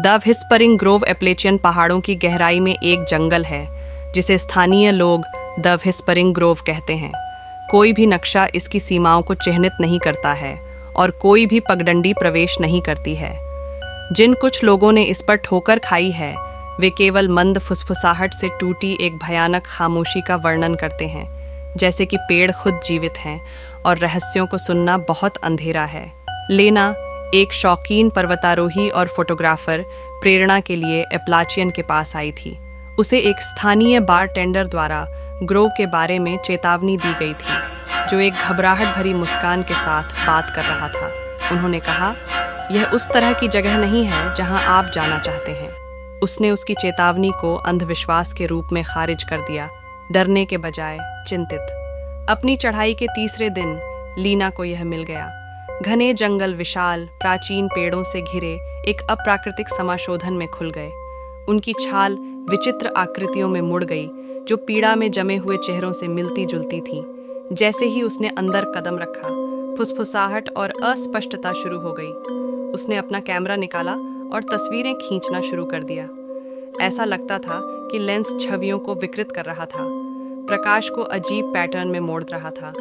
The whispering Grove एप्लेचियन पहाड़ों की गहराई में एक जंगल है जिसे स्थानीय लोग द व्हिस्परिंग ग्रोव कहते हैं। कोई भी नक्शा इसकी सीमाओं को चिह्नित नहीं करता है और कोई भी पगडंडी प्रवेश नहीं करती है। जिन कुछ लोगों ने इस पर ठोकर खाई है वे केवल मंद फुसफुसाहट से टूटी एक भयानक खामोशी का वर्णन करते हैं, जैसे कि पेड़ खुद जीवित हैं और रहस्यों को सुनना बहुत अंधेरा है। लेना, एक शौकीन पर्वतारोही और फोटोग्राफर, प्रेरणा के लिए एप्लाचियन के पास आई थी। उसे एक स्थानीय बारटेंडर द्वारा ग्रोव के बारे में चेतावनी दी गई थी, जो एक घबराहट भरी मुस्कान के साथ बात कर रहा था। उन्होंने कहा, यह उस तरह की जगह नहीं है जहां आप जाना चाहते हैं। उसने उसकी चेतावनी को अंधविश्वास के रूप में खारिज कर दिया, डरने के बजाय चिंतित। अपनी चढ़ाई के तीसरे दिन लीना को यह मिल गया। घने जंगल विशाल प्राचीन पेड़ों से घिरे एक अप्राकृतिक समाशोधन में खुल गए। उनकी छाल विचित्र आकृतियों में मुड़ गई, जो पीड़ा में जमे हुए चेहरों से मिलती जुलती थीं। जैसे ही उसने अंदर कदम रखा, फुसफुसाहट और अस्पष्टता शुरू हो गई। उसने अपना कैमरा निकाला और तस्वीरें खींचना शुरू कर दिया। ऐसा लगता था कि लेंस छवियों को विकृत कर रहा था, प्रकाश को अजीब पैटर्न में मोड़ रहा था।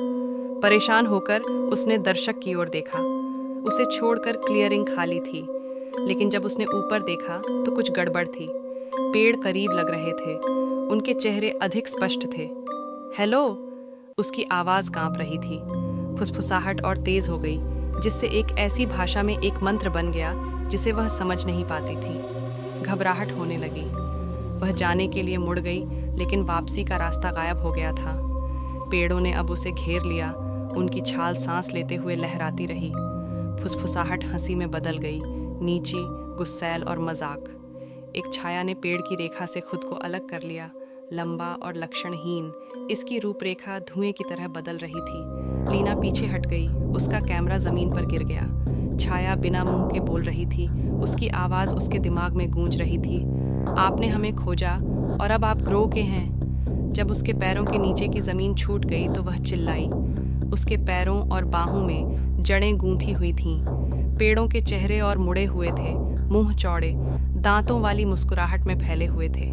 परेशान होकर उसने दर्शक की ओर देखा। उसे छोड़कर क्लियरिंग खाली थी, लेकिन जब उसने ऊपर देखा तो कुछ गड़बड़ थी। पेड़ करीब लग रहे थे, उनके चेहरे अधिक स्पष्ट थे। हेलो, उसकी आवाज़ कांप रही थी। फुसफुसाहट और तेज हो गई, जिससे एक ऐसी भाषा में एक मंत्र बन गया जिसे वह समझ नहीं पाती थी। घबराहट होने लगी। वह जाने के लिए मुड़ गई, लेकिन वापसी का रास्ता गायब हो गया था। पेड़ों ने अब उसे घेर लिया। उनकी छाल सांस लेते हुए लहराती रही। फुसफुसाहट हंसी में बदल गई, नीची, गुस्सैल और मजाक। एक छाया ने पेड़ की रेखा से खुद को अलग कर लिया, लंबा और लक्षणहीन। इसकी रूपरेखा धुएं की तरह बदल रही थी। लीना पीछे हट गई। उसका कैमरा जमीन पर गिर गया। छाया बिना मुंह के बोल रही थी। उसकी आवाज़ उसके दिमाग में गूंज रही थी। आपने हमें खोजा और अब आप ग्रो के हैं। जब उसके पैरों के नीचे की ज़मीन छूट गई तो वह चिल्लाई। उसके पैरों और बाहों में जड़ें गूंथी हुई थीं। पेड़ों के चेहरे और मुड़े हुए थे, मुंह चौड़े, दांतों वाली मुस्कुराहट में फैले हुए थे।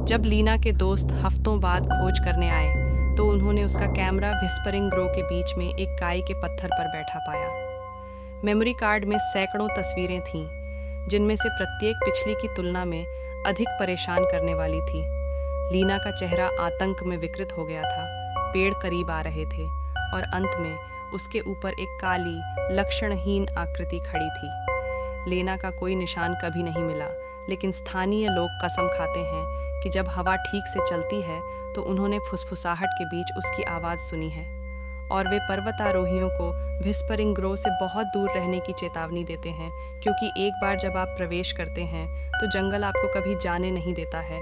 जब लीना के दोस्त हफ्तों बाद खोज करने आए तो उन्होंने उसका कैमरा व्हिस्परिंग ग्रो के बीच में एक काई के पत्थर पर बैठा पाया। मेमोरी कार्ड में सैकड़ों तस्वीरें थीं, जिनमें से प्रत्येक पिछली की तुलना में अधिक परेशान करने वाली थी। लीना का चेहरा आतंक में विकृत हो गया था। पेड़ करीब आ रहे थे और अंत में उसके ऊपर एक काली, लक्षणहीन आकृति खड़ी थी। लीना का कोई निशान कभी नहीं मिला, लेकिन स्थानीय लोग कसम खाते हैं कि जब हवा ठीक से चलती है तो उन्होंने फुसफुसाहट के बीच उसकी आवाज़ सुनी है। और वे पर्वतारोहियों को व्हिस्परिंग ग्रो से बहुत दूर रहने की चेतावनी देते हैं, क्योंकि एक बार जब आप प्रवेश करते हैं तो जंगल आपको कभी जाने नहीं देता है।